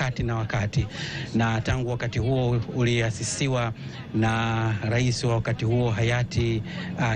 wakati na wakati, na tangu wakati huo uliasisiwa na rais wa wakati huo hayati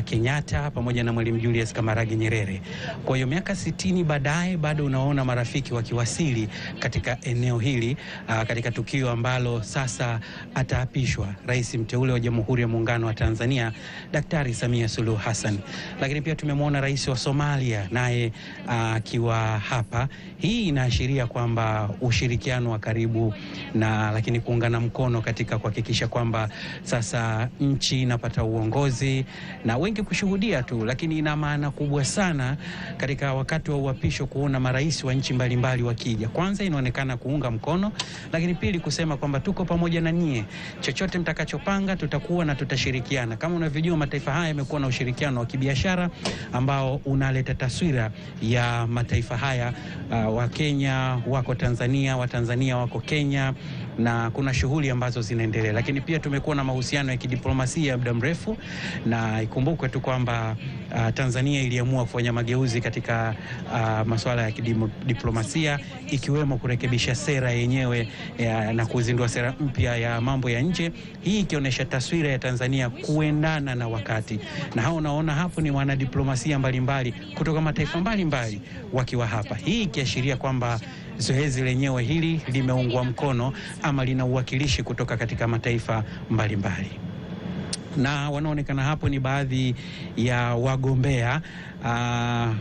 Kenyatta pamoja na Mwalimu Julius Kambarage Nyerere. Kwa hiyo miaka 60 baadaye bado unaona marafiki wakiwasili katika eneo hili katika tukio ambalo sasa ataapishwa rais mteule wa Jamhuri ya Muungano wa Tanzania Daktari Samia Suluhu Hassan. Lakini pia tumemwona rais wa Somalia naye akiwa hapa. Hii inaashiria kwamba ushirikiano wa karibu na lakini kuungana mkono katika kuhakikisha kwamba sasa nchi inapata uongozi na wengi kushuhudia tu, lakini ina maana kubwa sana katika wakati wa uapisho kuona marais wa nchi mbalimbali wakija. Kwanza inaonekana kuunga mkono, lakini pili kusema kwamba tuko pamoja na nyie, chochote mtakachopanga tutakuwa na tutashirikiana. Kama unavyojua mataifa haya yamekuwa na ushirikiano wa kibiashara ambao unaleta taswira ya mataifa haya, wa Kenya wako Tanzania, wa Tanzania wako Kenya, na kuna shughuli ambazo zinaendelea. Lakini pia tumekuwa na mahusiano ya kidiplomasia ya muda mrefu, na ikumbukwe tu kwamba Tanzania iliamua kufanya mageuzi katika masuala ya kidiplomasia, ikiwemo kurekebisha sera yenyewe na kuzindua sera mpya ya mambo ya nje, hii ikionyesha taswira ya Tanzania kuendana na wakati. Na hao unaona hapo ni wanadiplomasia mbalimbali kutoka mataifa mbalimbali wakiwa hapa, hii ikiashiria kwamba zoezi lenyewe hili limeungwa mkono ama lina uwakilishi kutoka katika mataifa mbalimbali. Na wanaonekana hapo ni baadhi ya wagombea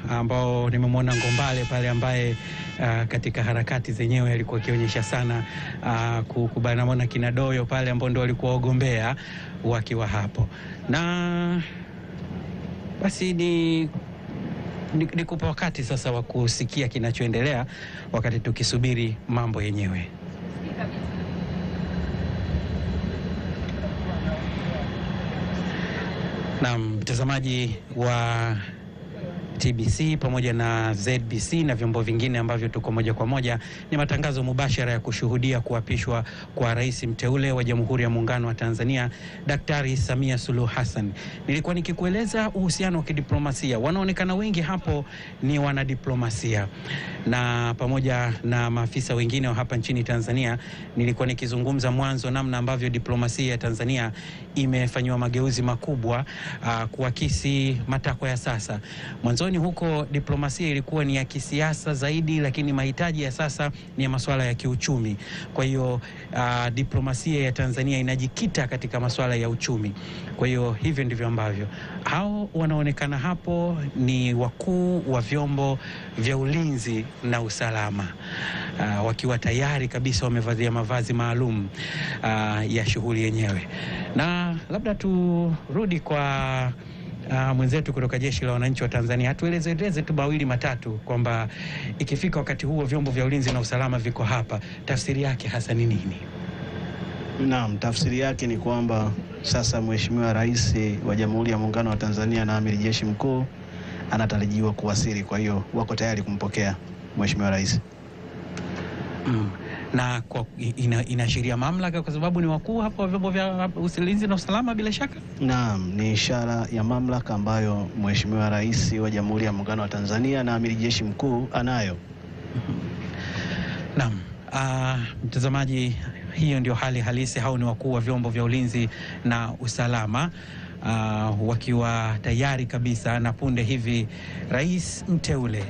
ambao nimemwona Ngombale pale ambaye katika harakati zenyewe alikuwa akionyesha sana kubana. Mwana kina Doyo pale ambao ndio walikuwa wagombea wakiwa hapo. Na basi nikupa wakati sasa wa kusikia kinachoendelea wakati tukisubiri mambo yenyewe. Na mtazamaji wa TBC pamoja na ZBC na vyombo vingine ambavyo tuko moja kwa moja, ni matangazo mubashara ya kushuhudia kuapishwa kwa rais mteule wa Jamhuri ya Muungano wa Tanzania Daktari Samia Suluhu Hassan. Nilikuwa nikikueleza uhusiano wa kidiplomasia, wanaonekana wengi hapo ni wanadiplomasia, na pamoja na maafisa wengine wa hapa nchini Tanzania. Nilikuwa nikizungumza mwanzo namna ambavyo diplomasia ya Tanzania imefanywa mageuzi makubwa kuakisi matakwa ya sasa. Mwanzoni huko diplomasia ilikuwa ni ya kisiasa zaidi, lakini mahitaji ya sasa ni ya masuala ya kiuchumi. Kwa hiyo diplomasia ya Tanzania inajikita katika masuala ya uchumi. Kwa hiyo hivyo ndivyo ambavyo hao wanaonekana hapo ni wakuu wa vyombo vya ulinzi na usalama, wakiwa tayari kabisa wamevalia mavazi maalum ya shughuli yenyewe. Na labda turudi kwa mwenzetu kutoka Jeshi la Wananchi wa Tanzania, atueleze tu mawili matatu kwamba ikifika wakati huo vyombo vya ulinzi na usalama viko hapa, tafsiri yake hasa ni nini? Naam, tafsiri yake ni kwamba sasa Mheshimiwa Rais wa Jamhuri ya Muungano wa Tanzania na Amiri Jeshi Mkuu anatarajiwa kuwasili, kwa hiyo wako tayari kumpokea Mheshimiwa Rais. Na inaashiria mamlaka kwa sababu ni wakuu hapo wa vyombo vya ulinzi na usalama bila shaka? Naam, ni ishara ya mamlaka ambayo Mheshimiwa Rais wa Jamhuri ya Muungano wa Tanzania na Amiri Jeshi Mkuu anayo. Naam, mtazamaji, hiyo ndio hali halisi. Hao ni wakuu wa vyombo vya ulinzi na usalama wakiwa tayari kabisa, na punde hivi rais mteule